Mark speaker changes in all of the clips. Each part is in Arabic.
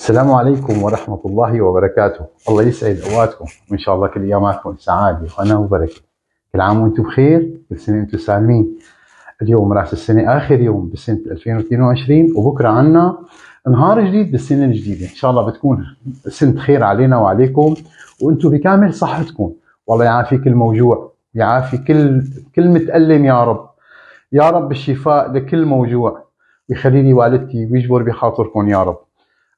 Speaker 1: السلام عليكم ورحمة الله وبركاته. الله يسعد أوقاتكم وإن شاء الله كل أياماتكم سعادة وهنا وبركة. كل عام وأنتم بخير، كل سنة وأنتم سالمين. اليوم رأس السنة، آخر يوم بسنة 2022، وبكرة عنا نهار جديد بالسنة الجديدة. إن شاء الله بتكون سنة خير علينا وعليكم وأنتم بكامل صحتكم. والله يعافي كل موجوع، يعافي كل متألم يا رب. يا رب الشفاء لكل موجوع، ويخلي لي والدتي ويجبر بخاطركم يا رب.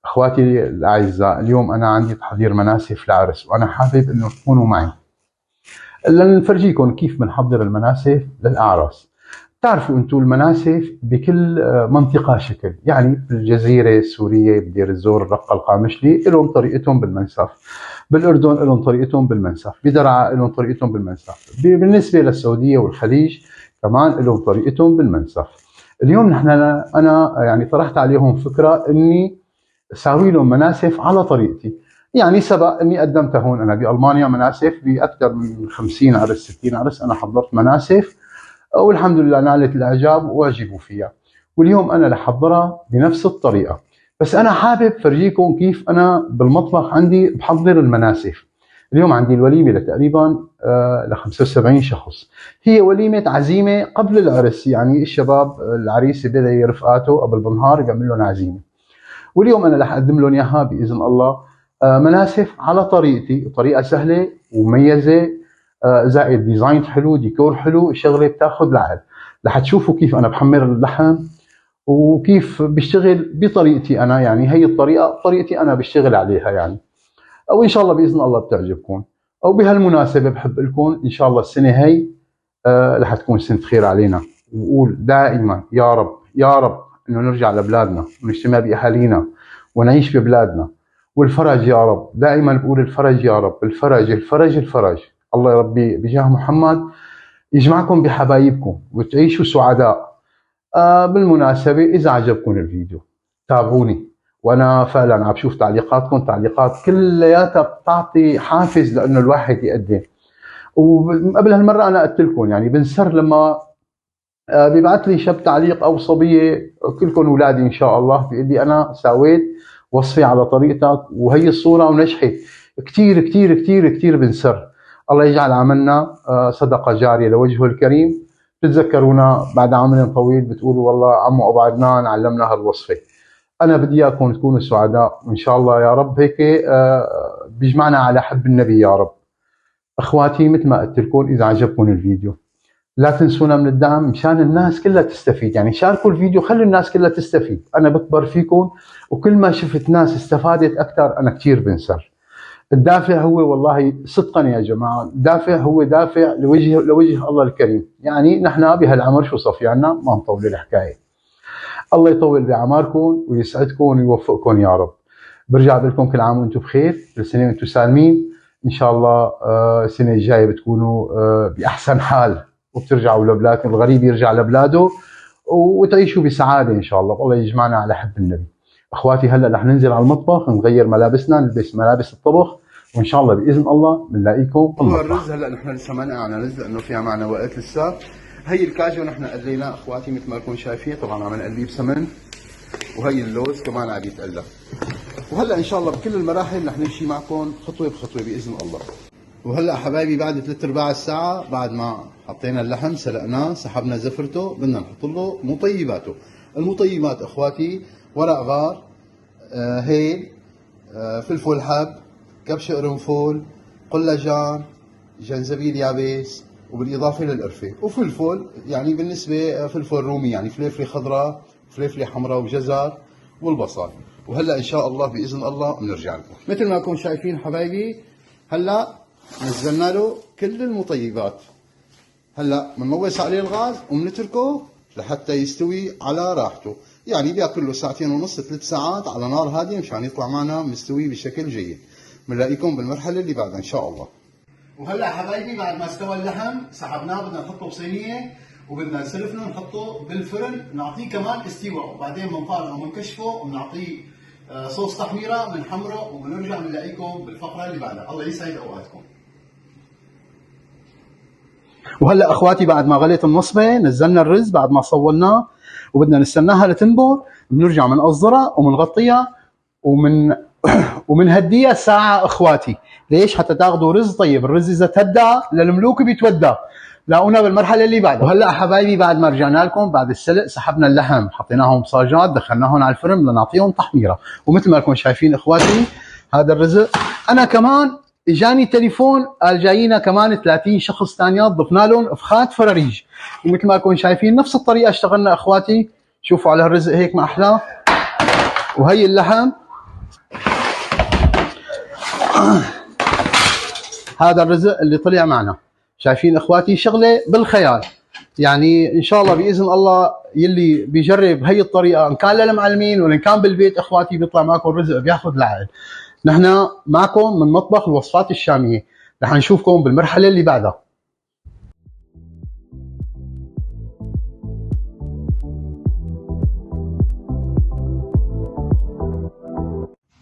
Speaker 1: اخواتي الاعزاء، اليوم انا عندي تحضير مناسف لعرس، وانا حابب انه تكونوا معي لنفرجيكم كيف بنحضر المناسف للاعراس. بتعرفوا انتم المناسف بكل منطقه شكل، يعني بالجزيره السوريه، بدير الزور، الرقه، القامشلي لهم طريقتهم بالمنسف، بالاردن لهم طريقتهم بالمنسف، بدرعا لهم طريقتهم بالمنسف، بالنسبه للسعوديه والخليج كمان لهم طريقتهم بالمنسف. اليوم انا يعني طرحت عليهم فكره اني ساوي لهم مناسف على طريقتي. يعني سبق اني قدمتها هون انا بالمانيا مناسف باكثر من 50 عرس 60 عرس، انا حضرت مناسف والحمد لله نالت الاعجاب واعجبوا فيها. واليوم انا رح احضرها بنفس الطريقه، بس انا حابب فرجيكم كيف انا بالمطبخ عندي بحضر المناسف. اليوم عندي الوليمه لتقريبا ل 75 شخص. هي وليمه عزيمه قبل العرس، يعني الشباب العريس بدأ رفقاته قبل بالنهار بيعمل لهم عزيمه. واليوم انا رح اقدم لهم اياها باذن الله مناسف على طريقتي، طريقه سهله ومميزه، زائد ديزاين حلو، ديكور حلو، شغله بتاخذ العقل. رح تشوفوا كيف انا بحمر اللحم وكيف بشتغل بطريقتي انا، يعني هي الطريقه طريقتي انا بشتغل عليها يعني. او ان شاء الله باذن الله بتعجبكم. او بهالمناسبه بحب لكم ان شاء الله السنه هي رح تكون سنه خير علينا، وقول دائما يا رب يا رب انه نرجع لبلادنا ونجتمع باهالينا ونعيش ببلادنا، والفرج يا رب. دائما بقول الفرج يا رب، الفرج الفرج الفرج. الله يا ربي بجاه محمد يجمعكم بحبايبكم وتعيشوا سعداء. بالمناسبة إذا عجبكم الفيديو تابعوني، وأنا فعلا عم بشوف تعليقاتكم، تعليقات كلياتها بتعطي حافز لأنه الواحد يقدم. وقبل هالمرة أنا قلت لكم يعني بنسر لما بيبعث لي شاب تعليق او صبيه، كلكم اولادي ان شاء الله، بيقول لي انا سويت وصفي على طريقتك وهي الصوره ونجحت. كثير كثير كثير كثير بنسر. الله يجعل عملنا صدقه جاريه لوجهه الكريم. بتتذكرونا بعد عمر طويل بتقولوا والله عمو ابو عدنان علمنا هالوصفه. انا بدي اياكم تكونوا سعداء وان شاء الله يا رب هيك بيجمعنا على حب النبي يا رب. اخواتي مثل ما قلت لكم، اذا عجبكم الفيديو لا تنسونا من الدعم مشان الناس كلها تستفيد، يعني شاركوا الفيديو خلوا الناس كلها تستفيد. انا بكبر فيكم وكل ما شفت ناس استفادت اكثر انا كثير بنسر. الدافع هو والله صدقا يا جماعه، الدافع هو دافع لوجه الله الكريم. يعني نحن بهالعمر شو صفيانا ما نطول الحكايه. الله يطول بعماركم ويسعدكم ويوفقكم يا رب. برجع بقول لكم كل عام وانتم بخير، كل سنه وانتم سالمين. ان شاء الله السنه الجايه بتكونوا باحسن حال وبترجعوا لبلادكم، الغريب يرجع لبلاده وتعيشوا بسعاده ان شاء الله. والله يجمعنا على حب النبي. اخواتي هلا رح ننزل على المطبخ نغير ملابسنا، نلبس ملابس الطبخ، وان شاء الله باذن الله بنلاقيكم بالمطبخ. الرز هلا نحن لسه ما نقعنا رز لانه فيها معنا وقت لسه. هي الكاجو نحن قليناه اخواتي مثل ما لكم شايفين، طبعا عم نقليه بسمن، وهي اللوز كمان عم يتقلى. وهلا ان شاء الله بكل المراحل رح نمشي معكم خطوه بخطوه باذن الله. وهلا حبايبي بعد 3/4 الساعه بعد ما حطينا اللحم سلقناه سحبنا زفرته، بدنا نحط له مطيباته. المطيبات اخواتي ورق غار، هيل، فلفل حب، كبش قرنفل، قلاجان، جنزبيل يابس، وبالاضافه للقرفه وفلفل، يعني بالنسبه فلفل رومي يعني فلفله خضراء فلفله حمراء وجزر والبصل. وهلا ان شاء الله باذن الله بنرجع لكم مثل ما انكم شايفين حبايبي. هلا نزلنا له كل المطيبات، هلا بنموس عليه الغاز وبنتركه لحتى يستوي على راحته، يعني بياكل له 2.5 3 ساعات على نار هاديه مشان يطلع معنا مستوي بشكل جيد. بنلاقيكم بالمرحله اللي بعدها ان شاء الله. وهلا حبايبي بعد ما استوى اللحم سحبناه، بدنا نحطه بصينيه وبدنا نسلفنه نحطه بالفرن، نعطيه كمان استواء، وبعدين بنطالعه وبنكشفه وبنعطيه صوص تحميره بنحمره، وبنرجع بنلاقيكم بالفقره اللي بعدها. الله يسعد اوقاتكم. وهلا اخواتي بعد ما غليت النصبه نزلنا الرز بعد ما صولناه، وبدنا نستناها لتنبر، بنرجع بنقصرها وبنغطيها ومن هديه ساعه اخواتي. ليش؟ حتى تاخذوا رز طيب. الرز اذا تهدى للملوك بيتودى. لاقونا بالمرحله اللي بعدها. وهلا حبايبي بعد ما رجعنا لكم بعد السلق سحبنا اللحم، حطيناهم صاجات، دخلناهم على الفرن لنعطيهم تحميره. ومثل ما لكم شايفين اخواتي هذا الرزق. انا كمان اجاني تليفون قال جايينا كمان 30 شخص ثانيات ضفنا لهم افخات فراريج. ومثل ما لكم شايفين نفس الطريقه اشتغلنا اخواتي. شوفوا على الرزق هيك ما احلاه. وهي اللحم هذا الرزق اللي طلع معنا. شايفين اخواتي شغله بالخيال. يعني ان شاء الله باذن الله يلي بيجرب هي الطريقه ان كان للمعلمين ولا ان كان بالبيت اخواتي بيطلع معكم الرزق بياخذ العقل. نحن معكم من مطبخ الوصفات الشاميه. رح نشوفكم بالمرحله اللي بعدها.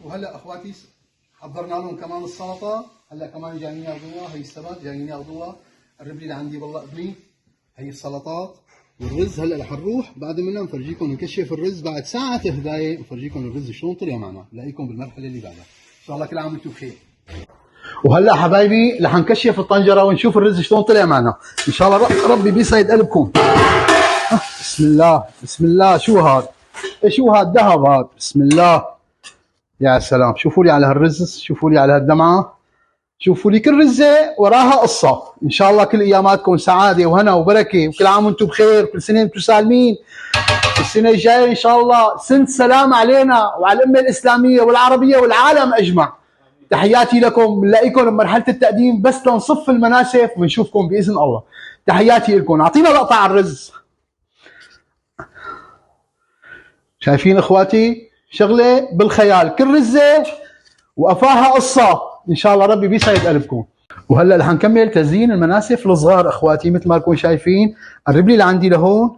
Speaker 1: وهلا اخواتي حضرنا لهم كمان السلطه. هلا كمان جايين ياخذوها. هي السمك جايين ياخذوها. الربلي اللي عندي والله قبلي. هي السلطات والرز. هلا رح نروح بعد منها نفرجيكم نكشف الرز بعد ساعه هدايه. نفرجيكم الرز شلون طلع معنا. نلاقيكم بالمرحله اللي بعدها. ان شاء الله كل عام وانتم بخير. وهلا حبايبي رح نكشف الطنجره ونشوف الرز شلون طلع معنا. ان شاء الله ربي بيسعد قلبكم. بسم الله بسم الله. شو هذا؟ شو هذا؟ ذهب هذا. بسم الله. يا سلام. شوفوا لي على هالرز، شوفوا لي على هالدمعه، شوفوا لي كل رزه وراها قصه. ان شاء الله كل اياماتكم سعاده وهنا وبركه وكل عام وانتم بخير. كل سنه وانتم سالمين. السنه الجايه ان شاء الله سنه سلام علينا وعلى الامه الاسلاميه والعربيه والعالم اجمع. تحياتي لكم. بنلاقيكم بمرحله التقديم بس لنصف المناسف ونشوفكم باذن الله. تحياتي لكم. اعطينا لقطه على الرز. شايفين اخواتي شغله بالخيال. كل رزه وقفاها قصه. ان شاء الله ربي بيسعد قلبكم. وهلا رح نكمل تزيين المناسف الصغار اخواتي. مثل ما لكم شايفين الربلي اللي عندي لهون.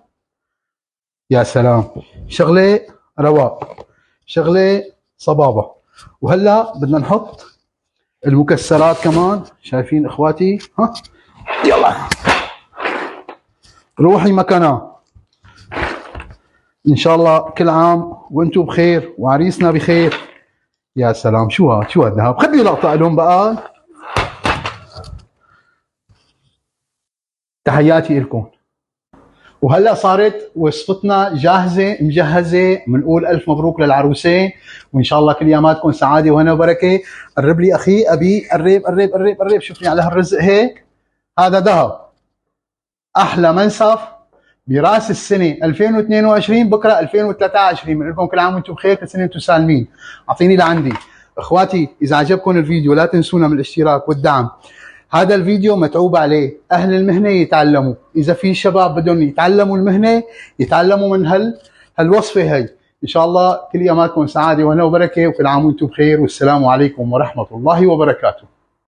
Speaker 1: يا سلام. شغله رواق، شغله صبابه. وهلا بدنا نحط المكسرات كمان. شايفين اخواتي؟ ها يلا روحي مكانها. ان شاء الله كل عام وانتم بخير وعريسنا بخير. يا سلام. شو هاد؟ شو هالذهب؟ خذ لي لقطه لهم بقى. تحياتي لكم. وهلا صارت وصفتنا جاهزه مجهزه. بنقول الف مبروك للعروسين وان شاء الله كل اياماتكم سعاده وهنا وبركه. قرب لي اخي ابي. قرب قرب قرب قرب. شوفني على هالرزق هيك. هذا ذهب. احلى منسف براس السنه 2022. بكره 2023. بنقول لكم كل عام وانتم بخير. كل سنه وانتم سالمين. اعطيني لعندي اخواتي. اذا عجبكم الفيديو لا تنسونا من الاشتراك والدعم. هذا الفيديو متعوب عليه. اهل المهنه يتعلموا. اذا في شباب بدهم يتعلموا المهنه يتعلموا من هالوصفه هي. ان شاء الله كل اياماتكم سعاده وهنا وبركه وكل عام وانتم بخير. والسلام عليكم ورحمه الله وبركاته.